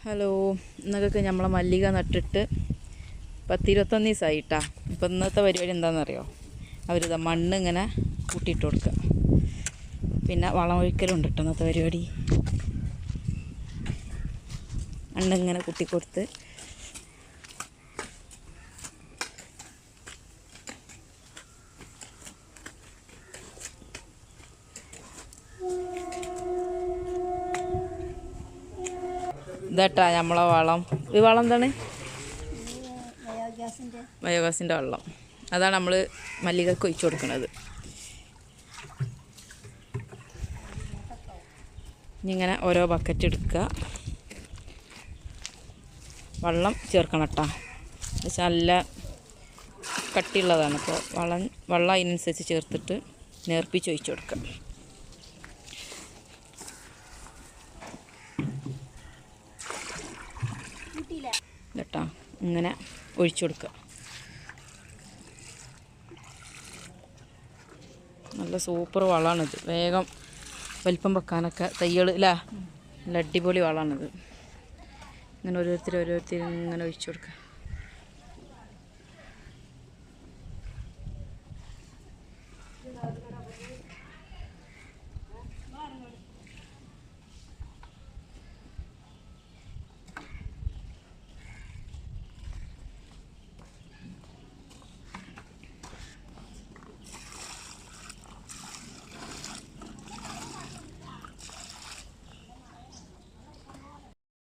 Hello, ഇന്നൊക്കെ നമ്മളെ മല്ലിക നട്ടിട്ട് 10-21 ദിവസമായിട്ടാ. ഇപ്പം ഇന്നത്തെ പരിപാടി എന്താണെന്നറിയോ? അവരിതാ മണ്ണ് ഇങ്ങനെ കൂട്ടിയിട്ട് കൊടുക്കുക, പിന്നെ വളം ഒഴിക്കലുണ്ട് കേട്ടോ. ഇന്നത്തെ പരിപാടി മണ്ണിങ്ങനെ കൂട്ടിക്കൊടുത്ത് ഇതാട്ടാ നമ്മളെ വളം. ഈ വളം എന്താണ്? ബയോഗ്യാസിൻ്റെ വെള്ളം. അതാണ് നമ്മൾ മല്ലികൾക്ക് ഒഴിച്ചു കൊടുക്കുന്നത്. ഇനി ഇങ്ങനെ ഓരോ ബക്കറ്റ് എടുക്കുക, വെള്ളം ചേർക്കണം കേട്ടോ. പക്ഷെ നല്ല കട്ടിയുള്ളതാണ്. അപ്പോൾ വെള്ളം അതിനനുസരിച്ച് ചേർത്തിട്ട് നേർപ്പിച്ച് ഒഴിച്ചു കൊടുക്കുക. കേട്ടോ, ഇങ്ങനെ ഒഴിച്ചു കൊടുക്കുക. നല്ല സൂപ്പർ വളമാണിത്. വേഗം വലിപ്പം വെക്കാനൊക്കെ തൈകൾ അല്ലേ, നല്ല അടിപൊളി വളമാണിത്. ഇങ്ങനെ ഓരോരുത്തർ ഇങ്ങനെ ഒഴിച്ചു കൊടുക്കുക.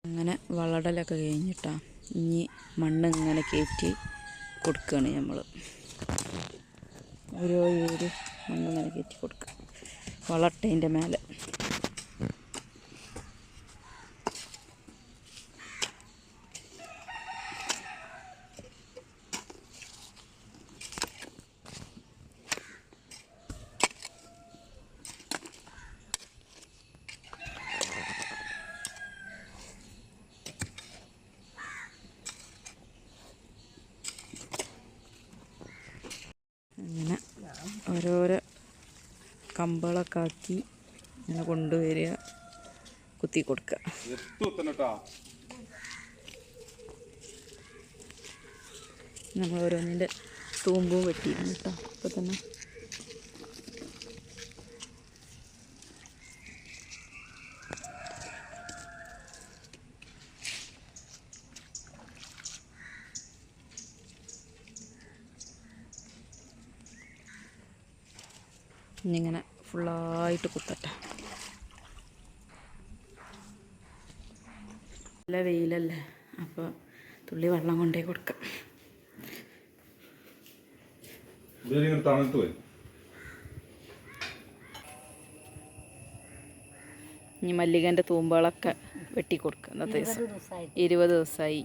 അങ്ങനെ വളടലൊക്കെ കഴിഞ്ഞിട്ടാണ് ഇനി മണ്ണ് ഇങ്ങനെ കയറ്റി കൊടുക്കുകയാണ് നമ്മൾ. ഓരോ മണ്ണ് ഇങ്ങനെ കയറ്റി കൊടുക്കുക, വളട്ടതിൻ്റെ മേലെ. അങ്ങനെ ഓരോരോ കമ്പുകളൊക്കെ ആക്കി ഇങ്ങനെ കൊണ്ടുവരിക, കുത്തി കൊടുക്കുക. നമ്മൾ ഓരോന്നിൻ്റെ തൂമ്പും വെട്ടിയിരുന്നു കേട്ടോ. അപ്പോൾ തന്നെ ഇന്നിങ്ങനെ ഫുള്ളായിട്ട് കുത്തട്ടെ. നല്ല വെയിലല്ലേ, അപ്പോൾ തുള്ളി വെള്ളം കൊണ്ടേ കൊടുക്കാം. ഇനി മല്ലികൻ്റെ തൂമ്പുകളൊക്കെ വെട്ടിക്കൊടുക്കുക. ഇന്നത്തെ ദിവസം 20 ദിവസമായി.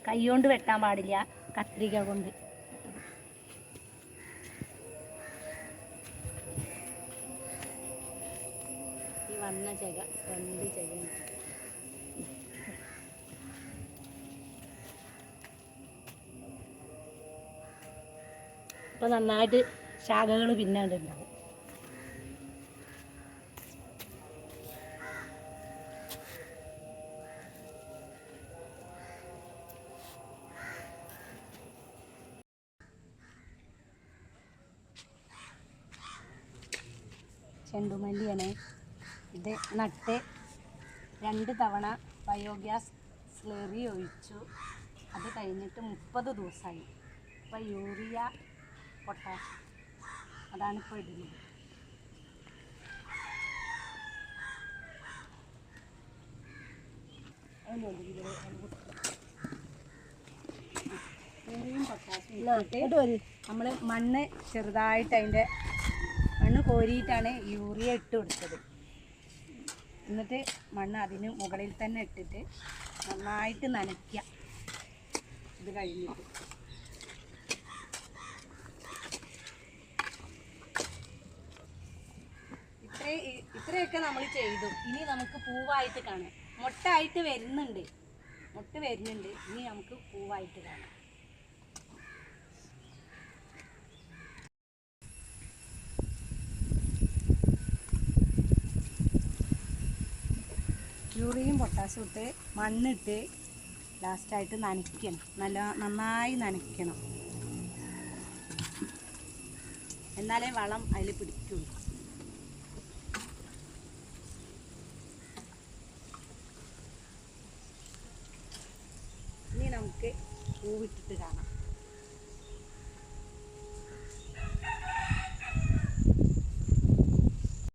കൈ കൊണ്ട് വെട്ടാൻ പാടില്ല, കത്രിക കൊണ്ട്. വന്ന ചക 2 ചക ഇപ്പൊ നന്നായിട്ട് ശാഖകൾ പിന്നാണ്ടുണ്ടാവും. ചെണ്ടുമല്ലിയാണ് ഇത്. നട്ട് 2 തവണ ബയോഗ്യാസ് സ്ലറി ഒഴിച്ചു. അത് കഴിഞ്ഞിട്ട് 30 ദിവസമായി. ഇപ്പോൾ യൂറിയ, പൊട്ടാഷ് അതാണ് ഇപ്പോൾ ഇടുന്നത്. യൂറിയയും പൊട്ടാഷും നമ്മൾ മണ്ണ് ചെറുതായിട്ട് അതിൻ്റെ മണ്ണ് കോരിയിട്ടാണ് യൂറിയ ഇട്ട് കൊടുത്തത്. എന്നിട്ട് മണ്ണ് അതിന് മുകളിൽ തന്നെ ഇട്ടിട്ട് നന്നായിട്ട് നനയ്ക്കുക. ഇത് കഴിഞ്ഞിട്ട് ഇത്രയൊക്കെ നമ്മൾ ചെയ്തു. ഇനി നമുക്ക് പൂവായിട്ട് കാണാം. മൊട്ടായിട്ട് വരുന്നുണ്ട്. ഇനി നമുക്ക് പൂവായിട്ട് കാണാം. യൂറിയും പൊട്ടാസ്യം ഇട്ട് മണ്ണിട്ട് ലാസ്റ്റായിട്ട് നനയ്ക്കണം. നന്നായി നനയ്ക്കണം, എന്നാലേ വളം അതിൽ പിടിക്കുള്ളൂ. ഇനി നമുക്ക് പൂവിട്ടിട്ട് കാണാം.